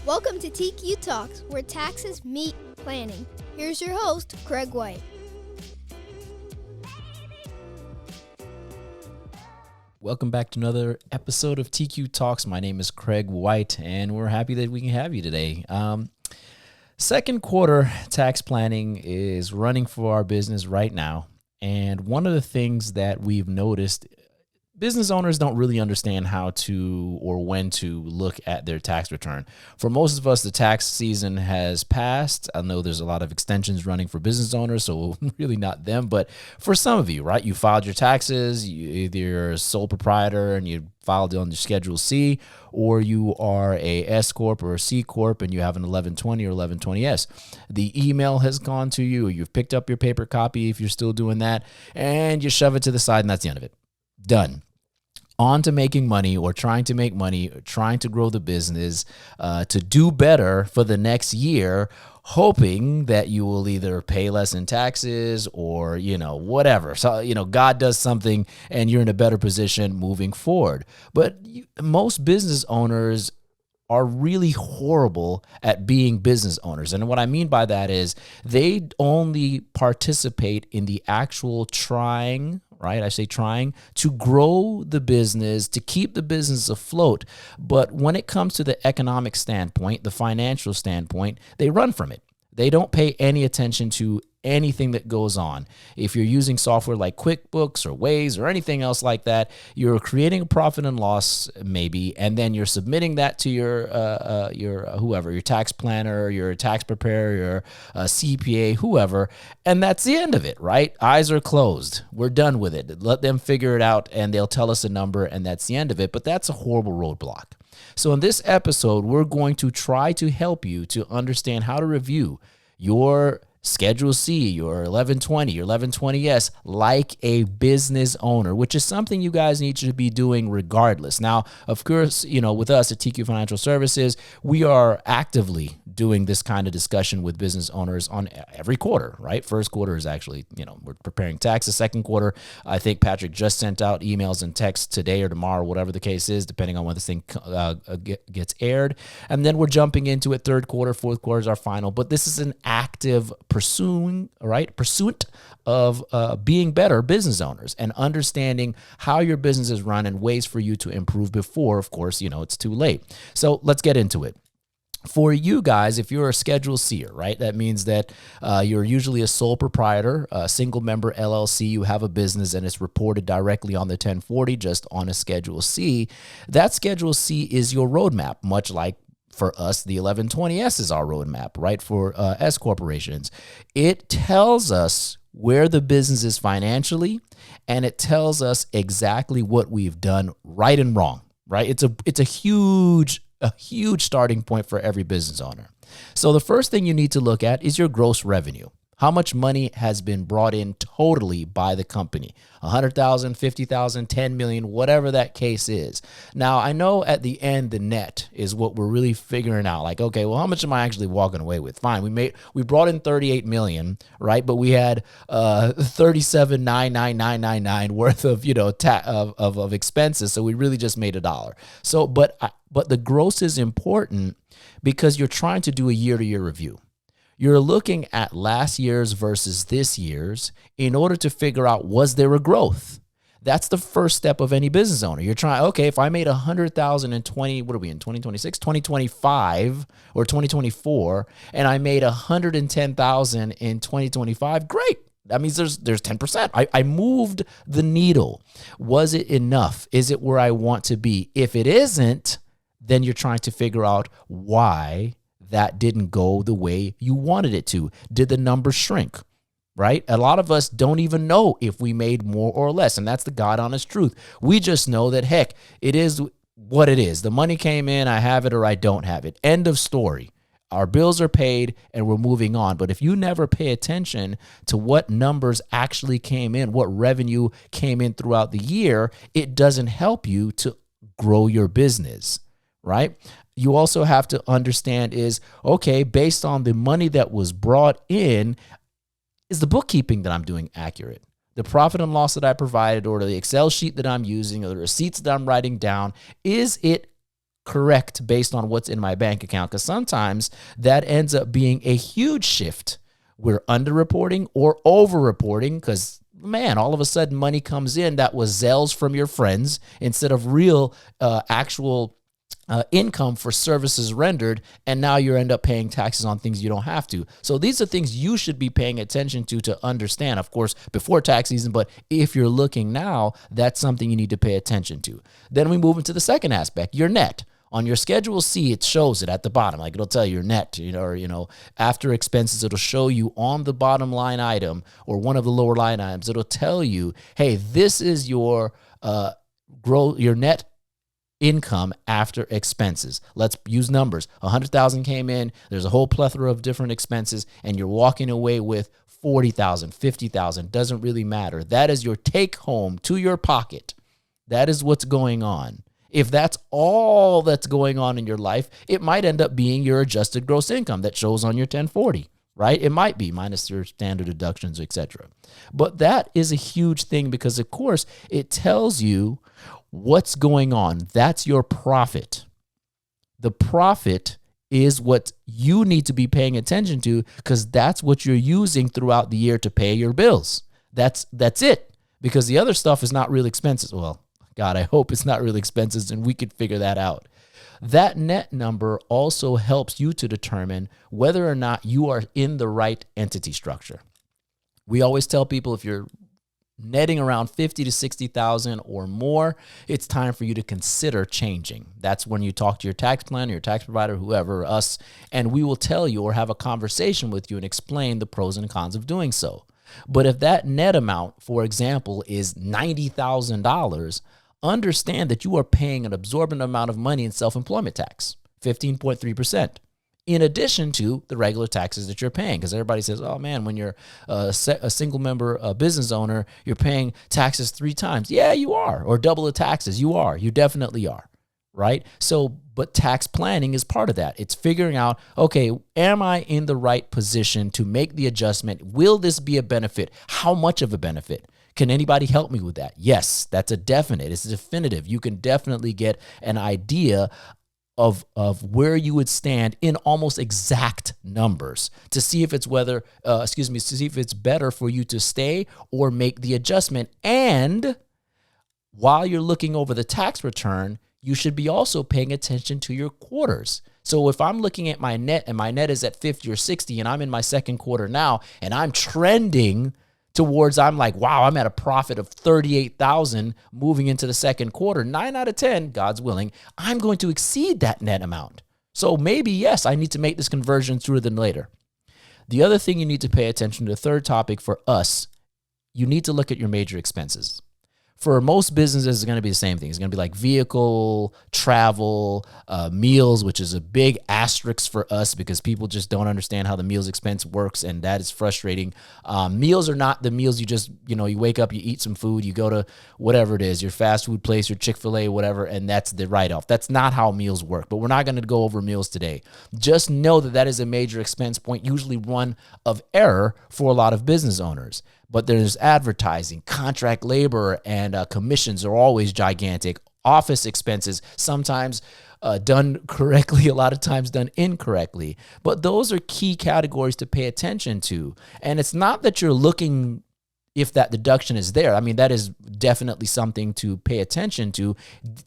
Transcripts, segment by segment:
Welcome to TQ Talks, where taxes meet planning. Here's your host, Craig White. Welcome back to another episode of TQ Talks. My name is Craig White, and we're happy that we can have you today. Second quarter tax planning is running for our business right now. And one of the things that we've noticed, business owners don't really understand how to or when to look at their tax return. For most of us, the tax season has passed. I know there's a lot of extensions running for business owners, so really not them. But for some of you, right, you filed your taxes, you're a sole proprietor and you filed on your Schedule C, or you are a S Corp or a C Corp and you have an 1120 or 1120S. The email has gone to you, or you've picked up your paper copy if you're still doing that, and you shove it to the side and that's the end of it. Done. On to making money or trying to make money, or trying to grow the business, to do better for the next year, hoping that you will either pay less in taxes or, whatever. So, God does something and you're in a better position moving forward. But most business owners are really horrible at being business owners. And what I mean by that is they only participate in the actual trying, right? I say trying to grow the business, to keep the business afloat. But when it comes to the economic standpoint, the financial standpoint, they run from it. They don't pay any attention to anything that goes on. If you're using software like QuickBooks or Waze or anything else like that, you're creating a profit and loss maybe, and then you're submitting that to your whoever, your tax planner, your tax preparer, your CPA, whoever, and that's the end of it, right? Eyes are closed. We're done with it. Let them figure it out, and they'll tell us a number, and that's the end of it. But that's a horrible roadblock. So in this episode, we're going to try to help you to understand how to review your Schedule C, your 1120, your 1120S, like a business owner, which is something you guys need to be doing regardless. Now, of course, with us at TQ Financial Services, we are actively doing this kind of discussion with business owners on every quarter, right? First quarter is actually, we're preparing taxes. Second quarter, I think Patrick just sent out emails and texts today or tomorrow, whatever the case is, depending on when this thing gets aired. And then we're jumping into it. Third quarter, fourth quarter is our final. But this is an active pursuit of being better business owners and understanding how your business is run and ways for you to improve before, of course, it's too late. So let's get into it. For you guys, if you're a Schedule C, right, that means that you're usually a sole proprietor, a single member LLC, you have a business and it's reported directly on the 1040, just on a Schedule C. That Schedule C is your roadmap, much like for us, the 1120S is our roadmap, right, for S corporations. It tells us where the business is financially, and it tells us exactly what we've done right and wrong, right? It's a huge starting point for every business owner. So the first thing you need to look at is your gross revenue. How much money has been brought in totally by the company? 100,000, 50,000, 10 million, whatever that case is. Now, I know at the end, the net is what we're really figuring out. Like, okay, well, how much am I actually walking away with? Fine, we brought in 38 million, right? But we had 37,99999 worth of of expenses, so we really just made $1. So, but the gross is important because you're trying to do a year-to-year review. You're looking at last year's versus this year's in order to figure out, was there a growth? That's the first step of any business owner. You're trying, okay, if I made 100,000 in 2025 or 2024, and I made 110,000 in 2025, great. That means there's 10%. I moved the needle. Was it enough? Is it where I want to be? If it isn't, then you're trying to figure out why that didn't go the way you wanted it to. Did the numbers shrink, right? A lot of us don't even know if we made more or less, and that's the God honest truth. We just know that, heck, it is what it is. The money came in, I have it or I don't have it. End of story. Our bills are paid and we're moving on. But if you never pay attention to what numbers actually came in, what revenue came in throughout the year, it doesn't help you to grow your business, right? You also have to understand is, okay, based on the money that was brought in, is the bookkeeping that I'm doing accurate? The profit and loss that I provided, or the Excel sheet that I'm using, or the receipts that I'm writing down, is it correct based on what's in my bank account, because sometimes that ends up being a huge shift. We're underreporting or overreporting because, man, all of a sudden money comes in that was Zelles from your friends instead of real actual income for services rendered, and now you end up paying taxes on things you don't have to. So these are things you should be paying attention to understand, of course, before tax season, but if you're looking now, that's something you need to pay attention to. Then we move into the second aspect, your net. On your Schedule C, it shows it at the bottom. Like it'll tell you your net, or after expenses, it'll show you on the bottom line item or one of the lower line items. It'll tell you, hey, this is your your net income after expenses. Let's use numbers. 100,000 came in. There's a whole plethora of different expenses, and you're walking away with 40,000, 50,000. Doesn't really matter. That is your take home to your pocket. That is what's going on. If that's all that's going on in your life, it might end up being your adjusted gross income that shows on your 1040, right? It might be minus your standard deductions, etc. But that is a huge thing because, of course, it tells you what's going on. That's your profit. The profit is what you need to be paying attention to because that's what you're using throughout the year to pay your bills. That's it. Because the other stuff is not real expenses. Well, God, I hope it's not really expenses and we could figure that out. That net number also helps you to determine whether or not you are in the right entity structure. We always tell people if you're netting around 50 to 60,000 or more, it's time for you to consider changing. That's when you talk to your tax planner, your tax provider, whoever, us, and we will tell you or have a conversation with you and explain the pros and cons of doing so. But if that net amount, for example, is $90,000, understand that you are paying an absorbent amount of money in self-employment tax, 15.3%, in addition to the regular taxes that you're paying. Because everybody says, oh man, when you're a single member business owner, you're paying taxes 3 times. Yeah, you are. Or double the taxes. You are. You definitely are. Right? So, but tax planning is part of that. It's figuring out, okay, am I in the right position to make the adjustment? Will this be a benefit? How much of a benefit? Can anybody help me with that? Yes, that's a definite. It's definitive. You can definitely get an idea of where you would stand in almost exact numbers to see if it's to see if it's better for you to stay or make the adjustment. And while you're looking over the tax return, you should be also paying attention to your quarters. So if I'm looking at my net and my net is at 50 or 60 and I'm in my second quarter now and I'm trending towards, I'm like, wow, I'm at a profit of 38,000 moving into the second quarter. 9 out of 10, God's willing, I'm going to exceed that net amount. So maybe, yes, I need to make this conversion sooner than later. The other thing you need to pay attention to, the third topic for us, you need to look at your major expenses. For most businesses, it's going to be the same thing. It's going to be like vehicle, travel, meals, which is a big asterisk for us because people just don't understand how the meals expense works, and that is frustrating. Meals are not the meals you just, you wake up, you eat some food, you go to whatever it is, your fast food place, your Chick-fil-A, whatever, and that's the write-off. That's not how meals work, but we're not going to go over meals today. Just know that that is a major expense point, usually one of error for a lot of business owners. But there's advertising, contract labor, and commissions are always gigantic. Office expenses, sometimes done correctly, a lot of times done incorrectly. But those are key categories to pay attention to. And it's not that you're looking if that deduction is there. I mean, that is definitely something to pay attention to.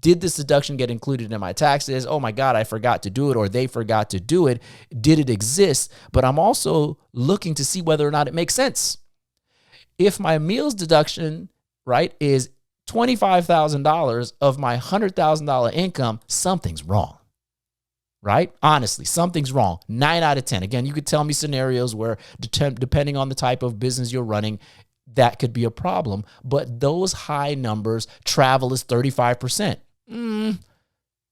Did this deduction get included in my taxes? Oh my God, I forgot to do it, or they forgot to do it. Did it exist? But I'm also looking to see whether or not it makes sense. If my meals deduction, right, is $25,000 of my $100,000 income, something's wrong, right? Honestly, something's wrong. 9 out of 10. Again, you could tell me scenarios where depending on the type of business you're running, that could be a problem. But those high numbers, travel is 35%.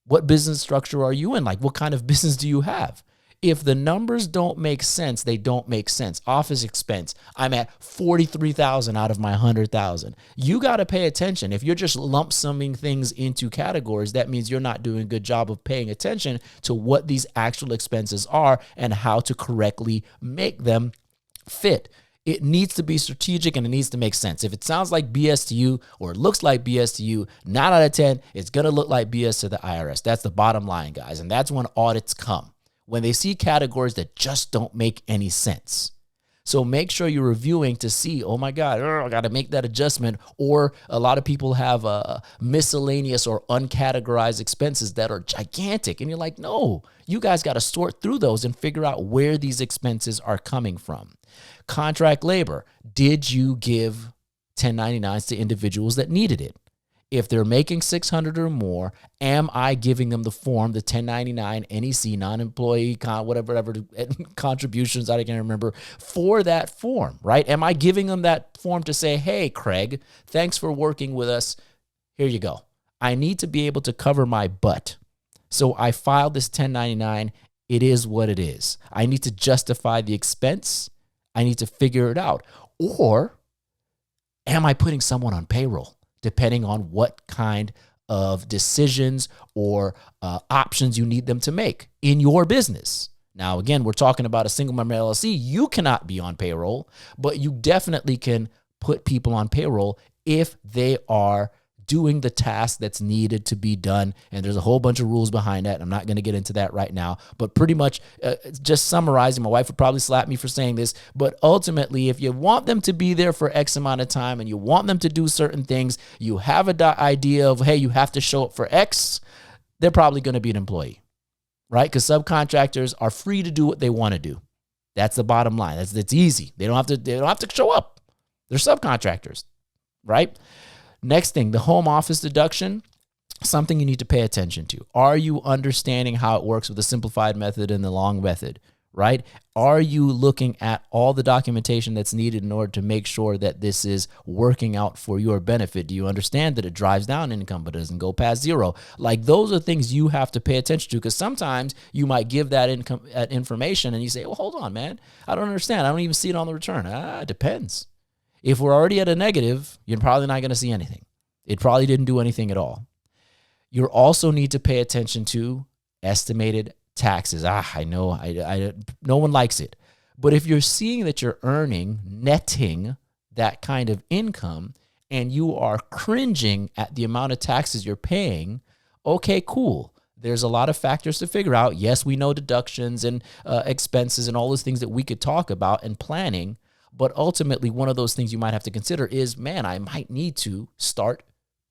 What business structure are you in? Like, what kind of business do you have? If the numbers don't make sense, they don't make sense. Office expense, I'm at 43,000 out of my 100,000. You got to pay attention. If you're just lump summing things into categories, that means you're not doing a good job of paying attention to what these actual expenses are and how to correctly make them fit. It needs to be strategic and it needs to make sense. If it sounds like BS to you or it looks like BS to you, 9 out of 10, it's going to look like BS to the IRS. That's the bottom line, guys. And that's when audits come, when they see categories that just don't make any sense. So make sure you're reviewing to see, oh my God, I got to make that adjustment. Or a lot of people have miscellaneous or uncategorized expenses that are gigantic. And you're like, no, you guys got to sort through those and figure out where these expenses are coming from. Contract labor. Did you give 1099s to individuals that needed it? If they're making $600 or more, am I giving them the form, the 1099 NEC, non-employee, whatever contributions, I can't remember, for that form, right? Am I giving them that form to say, hey, Craig, thanks for working with us. Here you go. I need to be able to cover my butt. So I filed this 1099. It is what it is. I need to justify the expense. I need to figure it out. Or am I putting someone on payroll? Depending on what kind of decisions or options you need them to make in your business. Now, again, we're talking about a single member LLC. You cannot be on payroll, but you definitely can put people on payroll if they are doing the task that's needed to be done. And there's a whole bunch of rules behind that. I'm not going to get into that right now, but pretty much just summarizing, my wife would probably slap me for saying this, but ultimately, if you want them to be there for X amount of time and you want them to do certain things, you have an idea of, hey, you have to show up for X, they're probably going to be an employee, right? Because subcontractors are free to do what they want to do. That's the bottom line. That's easy. They don't have to show up. They're subcontractors, right? Next thing, the home office deduction, something you need to pay attention to. Are you understanding how it works with the simplified method and the long method, right? Are you looking at all the documentation that's needed in order to make sure that this is working out for your benefit? Do you understand that it drives down income but doesn't go past zero? Like, those are things you have to pay attention to, because sometimes you might give that information and you say, well, hold on, man. I don't understand. I don't even see it on the return. It depends. If we're already at a negative, you're probably not going to see anything. It probably didn't do anything at all. You also need to pay attention to estimated taxes. I know no one likes it. But if you're seeing that you're netting that kind of income, and you are cringing at the amount of taxes you're paying, okay, cool. There's a lot of factors to figure out. Yes, we know deductions and expenses and all those things that we could talk about and planning. But ultimately, one of those things you might have to consider is, man, I might need to start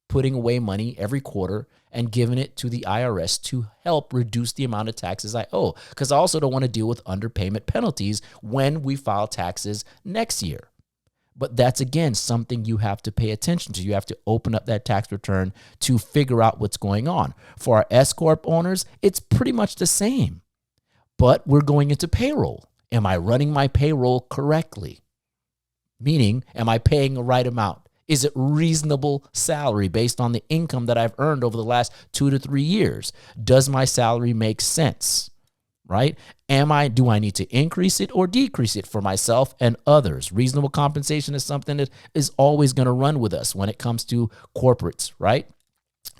putting away money every quarter and giving it to the IRS to help reduce the amount of taxes I owe. Because I also don't want to deal with underpayment penalties when we file taxes next year. But that's, again, something you have to pay attention to. You have to open up that tax return to figure out what's going on. For our S-Corp owners, it's pretty much the same. But we're going into payroll. Am I running my payroll correctly? Meaning, am I paying the right amount? Is it reasonable salary based on the income that I've earned over the last 2 to 3 years? Does my salary make sense? Right? Do I need to increase it or decrease it for myself and others? Reasonable compensation is something that is always going to run with us when it comes to corporates, right?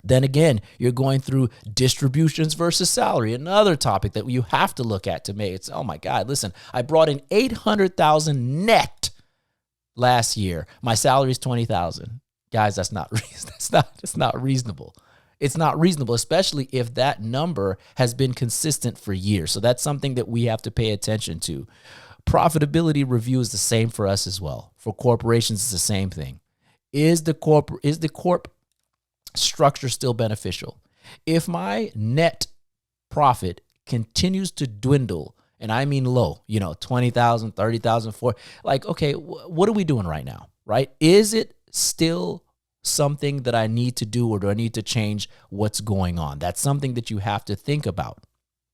Then again, you're going through distributions versus salary, another topic that you have to look at to make. It's, oh my God, listen, I brought in $800,000 net last year. My salary is $20,000. Guys, that's not reasonable. It's not reasonable, especially if that number has been consistent for years. So that's something that we have to pay attention to. Profitability review is the same for us as well. For corporations, it's the same thing. Is the corp structure still beneficial? If my net profit continues to dwindle, and I mean low, 20,000, 30,000, okay, what are we doing right now, right? Is it still something that I need to do, or do I need to change what's going on? That's something that you have to think about,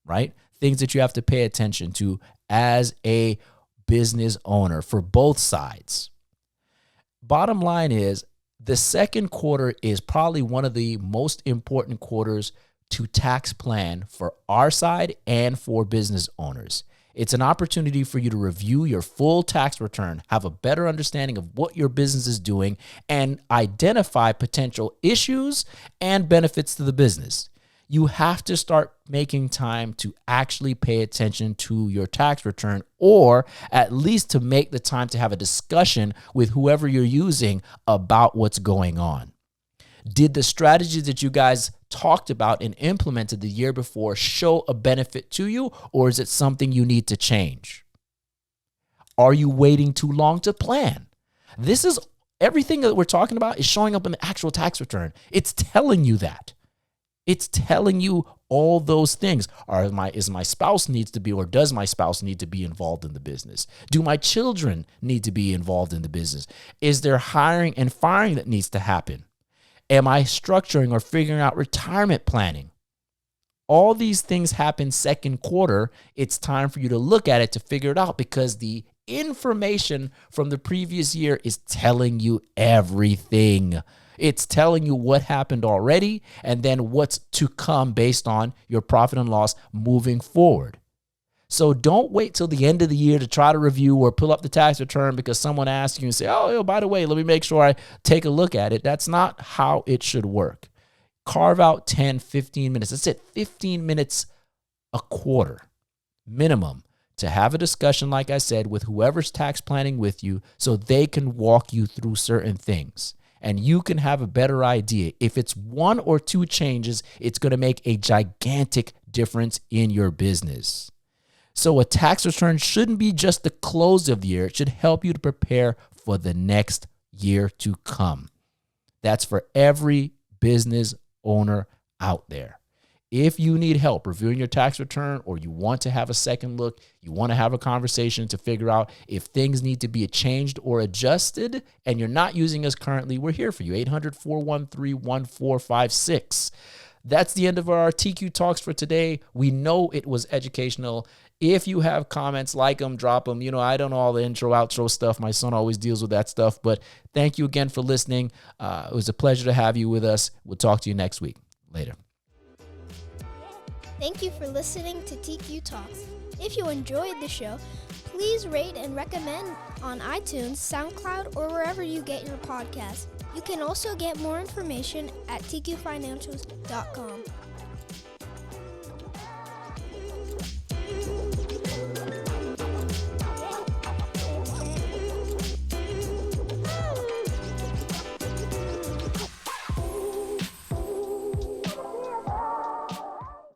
right? Things that you have to pay attention to as a business owner for both sides. Bottom line is, the second quarter is probably one of the most important quarters to tax plan for our side and for business owners. It's an opportunity for you to review your full tax return, have a better understanding of what your business is doing, and identify potential issues and benefits to the business. You have to start making time to actually pay attention to your tax return, or at least to make the time to have a discussion with whoever you're using about what's going on. Did the strategies that you guys talked about and implemented the year before show a benefit to you, or is it something you need to change? Are you waiting too long to plan? This is everything that we're talking about is showing up in the actual tax return. It's telling you that. It's telling you all those things. Does my spouse needs to be, or does my spouse need to be involved in the business? Do my children need to be involved in the business? Is there hiring and firing that needs to happen? Am I structuring or figuring out retirement planning? All these things happen second quarter. It's time for you to look at it to figure it out, because the information from the previous year is telling you everything. It's telling you what happened already and then what's to come based on your profit and loss moving forward. So don't wait till the end of the year to try to review or pull up the tax return because someone asks you and say, oh, by the way, let me make sure I take a look at it. That's not how it should work. Carve out 10, 15 minutes. That's it, 15 minutes a quarter minimum to have a discussion, like I said, with whoever's tax planning with you so they can walk you through certain things. And you can have a better idea. If it's one or two changes, it's going to make a gigantic difference in your business. So a tax return shouldn't be just the close of the year. It should help you to prepare for the next year to come. That's for every business owner out there. If you need help reviewing your tax return, or you want to have a second look, you want to have a conversation to figure out if things need to be changed or adjusted, and you're not using us currently, we're here for you. 800-413-1456. That's the end of our TQ Talks for today. We know it was educational. If you have comments, like them, drop them. I don't know all the intro, outro stuff. My son always deals with that stuff. But thank you again for listening. It was a pleasure to have you with us. We'll talk to you next week. Later. Thank you for listening to TQ Talks. If you enjoyed the show, please rate and recommend on iTunes, SoundCloud, or wherever you get your podcasts. You can also get more information at tqfinancials.com.